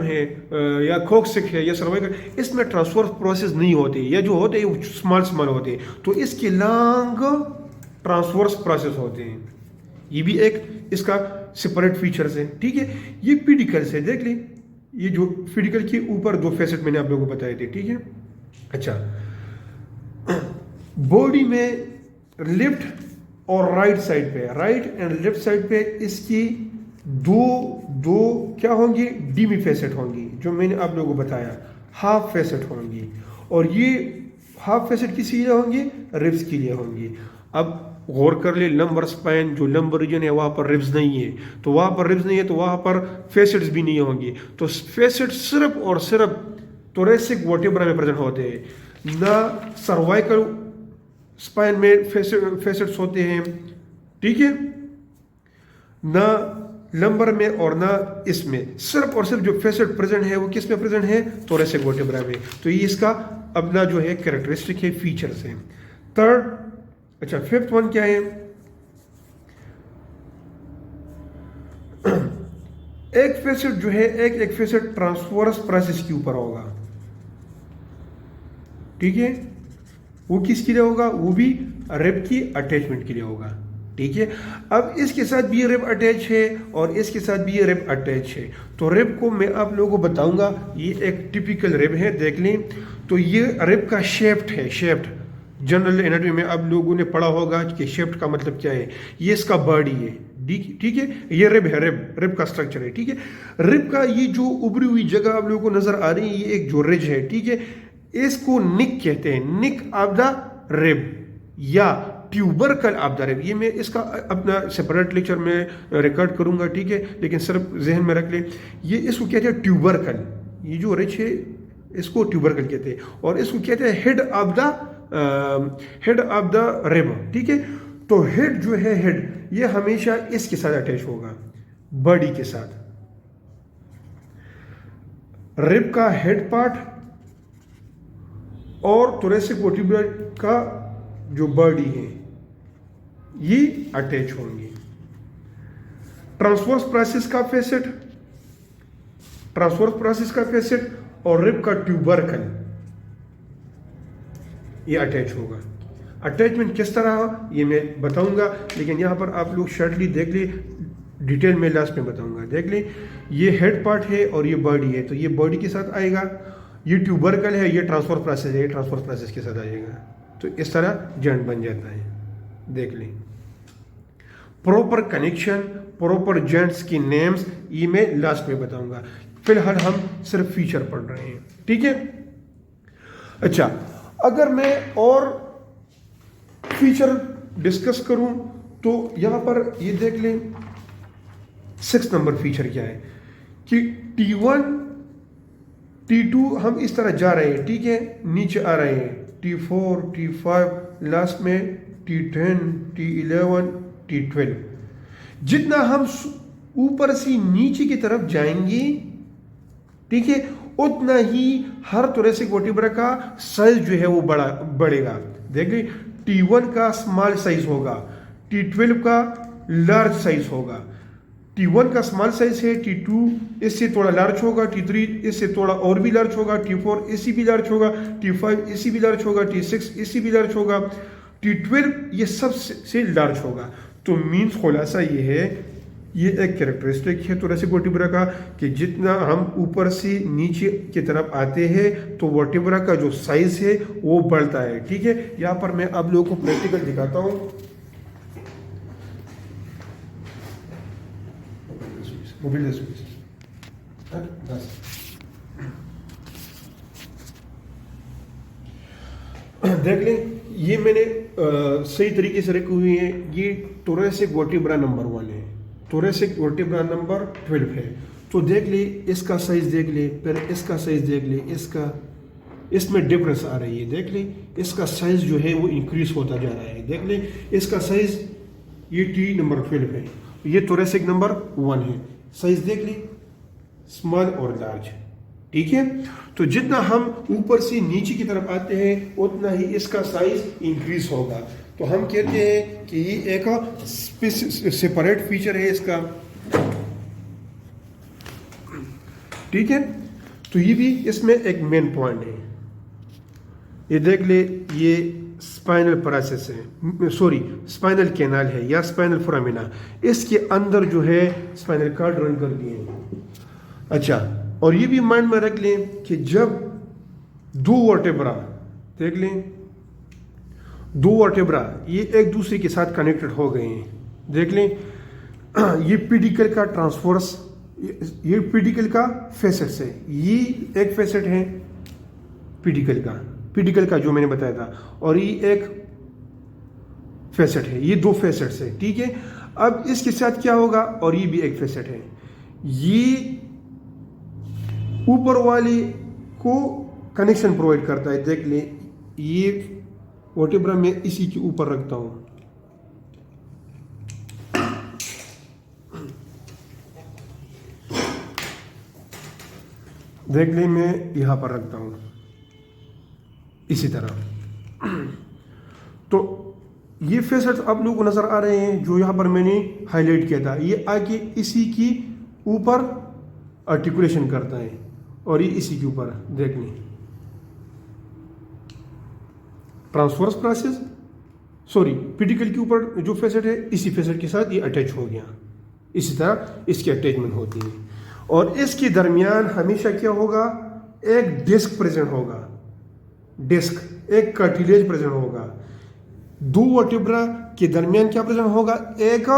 है या कोक्सिक है या सर्वाइकल, इसमें ट्रांसफर प्रोसेस नहीं होते, या जो होते हैं स्मॉल स्मॉल होते हैं, तो इसके लॉन्ग ट्रांसवर्स प्रोसेस होते हैं। ये भी एक इसका सेपरेट फीचर्स है, ठीक है। ये पीडिकल्स है, देख ली, ये जो पीडिकल के ऊपर दो फेसेट मैंने आप लोगों को बताए थे, ठीक है। अच्छा, बॉडी में लेफ्ट और राइट साइड पे, राइट एंड लेफ्ट साइड पे इसकी दो दो क्या होंगी, डीमी फेसेट होंगी, जो मैंने आप लोगों को बताया हाफ फेसेट होंगी, और ये हाफ फेसेट किस लिए होंगी, रिब्स के लिए होंगी। अब गौर कर ले, लंबर स्पाइन जो लंबर रीजन है वहां पर रिब्स नहीं है, तो वहां पर रिब्स नहीं है तो वहां पर फेसेट्स भी नहीं होंगी, तो फेसेट सिर्फ और सिर्फ थोरेसिक वर्टेब्रा में प्रेजेंट होते हैं, ना सर्वाइकल स्पाइन में फेसेट्स होते हैं, ठीक है, ना लंबर में और ना इसमें। सिर्फ और सिर्फ जो फेसेट प्रेजेंट है वो किस में प्रेजेंट है, थोरेसिक वर्टेब्रा में। तो ये इसका अपना जो है कैरेक्टरिस्टिक है, फीचर्स है। थर्ड, अच्छा फिफ्थ वन क्या है, एक फेसेट जो है, एक फेसेट ट्रांसवर्स प्रोसेस के ऊपर होगा, ठीक है। वो किसके लिए होगा, वो भी रिब की अटैचमेंट के लिए होगा, ठीक है। अब इसके साथ भी रिब अटैच है और इसके साथ भी रिब अटैच है, तो रिब को मैं आप लोगों को बताऊंगा, ये एक टिपिकल रिब है, देख लें। तो ये रिब का शेफ्ट है, शेफ्ट जनरल एनाटॉमी में आप लोगों ने पढ़ा होगा कि शेफ्ट का मतलब क्या है, ये इसका बॉडी है, ठीक है। ये रिब है, रिब का स्ट्रक्चर है, ठीक है। रिब का ये जो उभरी हुई जगह आप लोगों को नजर आ रही है, ये एक जो रिज है, ठीक है, इसको निक कहते हैं, निक ऑफ द रिब या ट्यूबरकल ऑफ द रिब। ये मैं इसका अपना सेपरेट लेक्चर में रिकॉर्ड करूंगा, ठीक है, लेकिन सिर्फ जहन में रख ले, ये इसको कहते हैं ट्यूबरकल, ये जो रिज है इसको ट्यूबरकल कहते हैं, और इसको कहते हैं हेड ऑफ द रिब, ठीक है। तो हेड जो है, हेड ये हमेशा इसके साथ अटैच होगा, बॉडी के साथ। रिब का हेड पार्ट और थोरेसिक वर्टिब्रा का जो बॉडी है ये अटैच होंगे। ट्रांसवर्स प्रोसेस का फेसेट, ट्रांसवर्स प्रोसेस का फेसेट और रिब का ट्यूबरकल ये अटैच होगा। अटैचमेंट किस तरह ये मैं बताऊंगा, लेकिन यहां पर आप लोग शॉर्टली देख ले, डिटेल में लास्ट में बताऊंगा। देख ले, ये हेड पार्ट है और ये बॉडी है, तो ये बॉडी के साथ आएगा, ये ट्यूबरकल है, ये ट्रांसफर प्रोसेस है, ये ट्रांसफर प्रोसेस के साथ आएगा, तो इस तरह जॉइंट बन जाता है। देख लें, प्रॉपर कनेक्शन, प्रॉपर जॉइंट्स की नेम्स ये मैं लास्ट में बताऊंगा, फिलहाल हम सिर्फ फीचर पढ़ रहे हैं, ठीक है। अच्छा, अगर मैं और फीचर डिस्कस करूं तो यहां पर ये देख लें, 6 नंबर फीचर क्या है कि T1 T2 हम इस तरह जा रहे हैं, ठीक है, नीचे आ रहे हैं, T4 T5 लास्ट में T10 T11 T12। जितना हम ऊपर से नीचे की तरफ जाएंगे, ठीक है, उतना ही हर थोरेसिक वर्टिब्रा का साइज जो है वो बढ़ेगा। देखिए, T1 का स्मॉल साइज होगा, T12 का लार्ज साइज होगा। T1 का स्मॉल साइज है, T2 इससे थोड़ा लार्ज होगा, T3 इससे थोड़ा और भी लार्ज होगा, T4 इससे भी लार्ज होगा, T5 इससे भी लार्ज होगा, T6 इससे भी लार्ज होगा, T12 ये सब से लार्ज होगा। तो मीन्स खुलासा ये है, ये एक कैरेक्टरिस्टिक है थोरेसिक वर्टिब्रा का कि जितना हम ऊपर से नीचे की तरफ आते हैं तो वर्टिब्रा का जो साइज है वो बढ़ता है, ठीक है। यहाँ पर मैं आप लोगों को प्रैक्टिकल दिखाता हूँ। देख लें, ये मैंने सही तरीके से रखी हुई है, ये थोरेसिक वर्टिब्रा नंबर 1 है, थोरेसिक वर्टिब्रा नंबर 12 है। तो देख ले, इसका साइज देख ले, फिर इसका साइज देख ले, इसका इसमें डिफरेंस आ रही है। देख ले, इसका साइज जो है वो इंक्रीज होता जा रहा है। देख ले, इसका साइज ये T नंबर 12 है, ये थोरेसिक नंबर 1 है, साइज देख ले, स्मॉल और लार्ज, ठीक है। तो जितना हम ऊपर से नीचे की तरफ आते हैं उतना ही इसका साइज इंक्रीज होगा। तो हम कहते हैं कि ये एक सेपरेट फीचर है इसका। ठीक है, तो ये भी इसमें एक मेन पॉइंट है। ये देख ले, ये स्पाइनल प्रोसेस है, सॉरी स्पाइनल कैनाल है या स्पाइनल फोरामिना, इसके अंदर जो है स्पाइनल कार्ड रन कर दिए। अच्छा, और ये भी माइंड में रख लें कि जब दो वर्टेब्रा, देख लें दो वर्टेब्रा ये एक दूसरे के साथ कनेक्टेड हो गए हैं, देख लें ये पेडिकल का ट्रांसफर्स, ये पेडिकल का फेसेट्स है, ये एक फेसेट है पेडिकल का जो मैंने बताया था, और ये एक फेसेट है, ये दो फेसेट्स है, ठीक है। अब इसके साथ क्या होगा, और ये भी एक फेसेट है, ये ऊपर वाले को कनेक्शन प्रोवाइड करता है। देख ले, ये वर्टेब्रा में इसी के ऊपर रखता हूं, देख ले मैं यहां पर रखता हूं इसी तरह। तो ये फेसेट्स आप लोगों को नजर आ रहे हैं जो यहां पर मैंने हाईलाइट किया था, ये आके इसी की ऊपर आर्टिकुलेशन करता है, और ये इसी के ऊपर देख लें ट्रांसवर्स प्रोसेस, सॉरी पेडिकल के ऊपर जो फेसेट है इसी फेसेट के साथ ये अटैच हो गया, इसी तरह इसकी अटैचमेंट होती है। और इसके दरमियान हमेशा क्या होगा, एक डिस्क प्रेजेंट होगा, डिस्क एक कार्टिलेज प्रेजेंट होगा। दो वर्टेब्रा के दरमियान क्या प्रेजेंट होगा, एक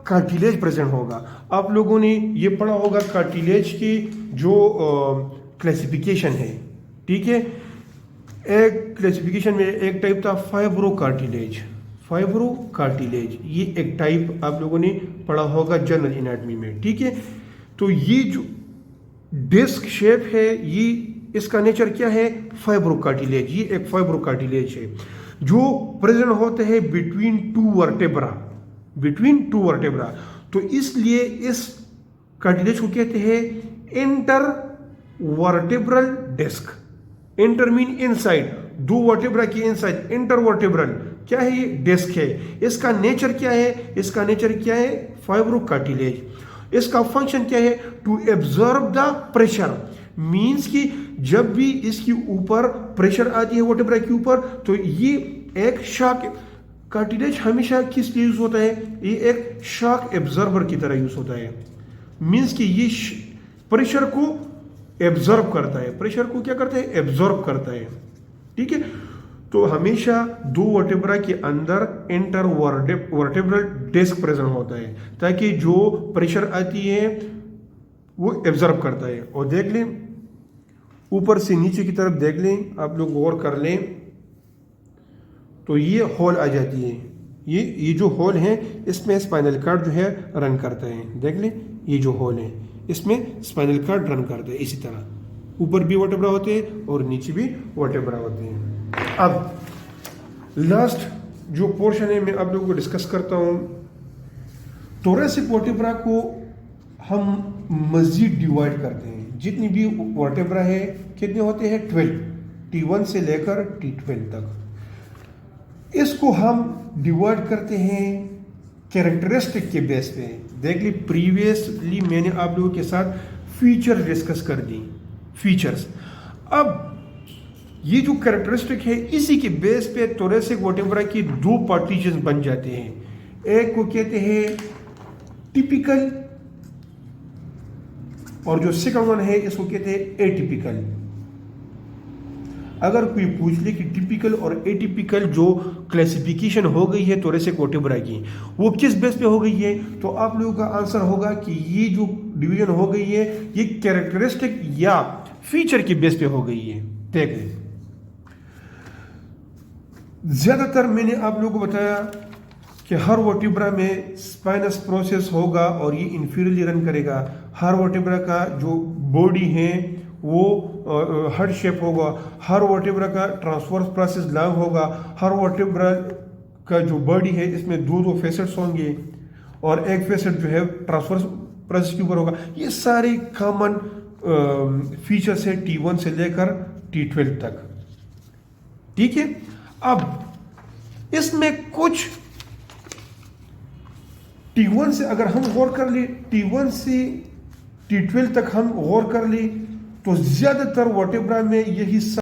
कार्टिलेज प्रेजेंट होगा। आप लोगों ने ये पढ़ा होगा कार्टिलेज की जो क्लासिफिकेशन है, ठीक है। एक क्लासिफिकेशन में एक टाइप था फाइब्रो कार्टिलेज, ये एक टाइप आप लोगों ने पढ़ा होगा जनरल एनाटॉमी में, ठीक है। तो ये जो डिस्क शेप है, ये इसका नेचर क्या है, फाइब्रो कार्टिलेज, ये एक फाइब्रो कार्टिलेज है जो प्रेजेंट होते हैं बिटवीन टू वर्टेब्रा। तो इसलिए इस कार्टिलेज को कहते हैं inter vertebral disc. Inter mean inside, दो वर्टेब्रा की इनसाइड, इंटर वर्टेब्रल क्या है, ये डिस्क है। इसका नेचर क्या है, फाइब्रो कार्टिलेज। इसका फंक्शन क्या है, to absorb the pressure, means कि जब भी इसके ऊपर प्रेशर आती है वर्टेब्रा के ऊपर, तो ये एक शॉक, कार्टिलेज हमेशा किस लिए यूज होता है, ये एक शॉक एब्जॉर्बर की तरह यूज होता है। मीन्स कि ये प्रेशर को एब्जॉर्ब करता है, प्रेशर को क्या करता है, एब्जॉर्ब करता है, ठीक है। तो हमेशा दो वर्टेब्रा के अंदर इंटर वर्टेब्रल डिस्क प्रेजेंट होता है, ताकि जो प्रेशर आती है वो एब्जॉर्ब करता है। और देख लें ऊपर से नीचे की तरफ, देख लें आप लोग गौर कर लें, तो ये होल आ जाती है, ये जो होल है इसमें स्पाइनल कार्ड जो है रन करता है। देख लें ये जो होल है इसमें स्पाइनल कार्ड रन करता है, इसी तरह ऊपर भी वर्टेब्रा होते हैं और नीचे भी वर्टेब्रा होते हैं। अब लास्ट जो पोर्शन है मैं आप लोगों को डिस्कस करता हूं। थोरेसिक वर्टेब्रा को हम मजीद डिवाइड करते हैं, जितनी भी वर्टेब्रा है कितने होते हैं, 12, T1 से लेकर T12 तक। इसको हम डिवाइड करते हैं कैरेक्टरिस्टिक के बेस पे। देख ली प्रीवियसली मैंने आप लोगों के साथ फीचर डिस्कस कर दी, फीचर्स। अब ये जो कैरेक्टरिस्टिक है इसी के बेस पे थोरेसिक वर्टेब्रा की दो पार्टीशन बन जाते हैं। एक को कहते हैं टिपिकल, और जो सेकंड वन है इसको कहते हैं एटिपिकल। अगर कोई पूछ ले कि टिपिकल और एटिपिकल जो क्लासिफिकेशन हो गई है थोरेसिक वर्टेब्रा की, वो किस बेस पे हो गई है, तो आप लोगों का आंसर होगा कि ये जो डिवीजन हो गई है ये कैरेक्टरिस्टिक या फीचर की बेस पे हो गई है। देख लें, ज्यादातर मैंने आप लोगों को बताया कि हर वर्टेब्रा में स्पाइनस प्रोसेस होगा और ये इंफीरियरली रन करेगा। हर वर्टेब्रा का जो बॉडी है वो हार्ट शेप होगा, हर वर्टेब्रा का ट्रांसवर्स प्रोसेस लॉन्ग होगा, हर वर्टेब्रा का जो बॉडी है इसमें दो फेसेट्स होंगे और एक फेसेट जो है ट्रांसवर्स प्रोसेस के ऊपर होगा। ये सारे कॉमन फीचर्स है T1 से लेकर T12 तक, ठीक है। अब इसमें कुछ T1 से अगर हम गौर कर ले, T1 से T12 तक हम गौर कर ले, तो ज़्यादातर वर्टेब्रा में ये हिस्सा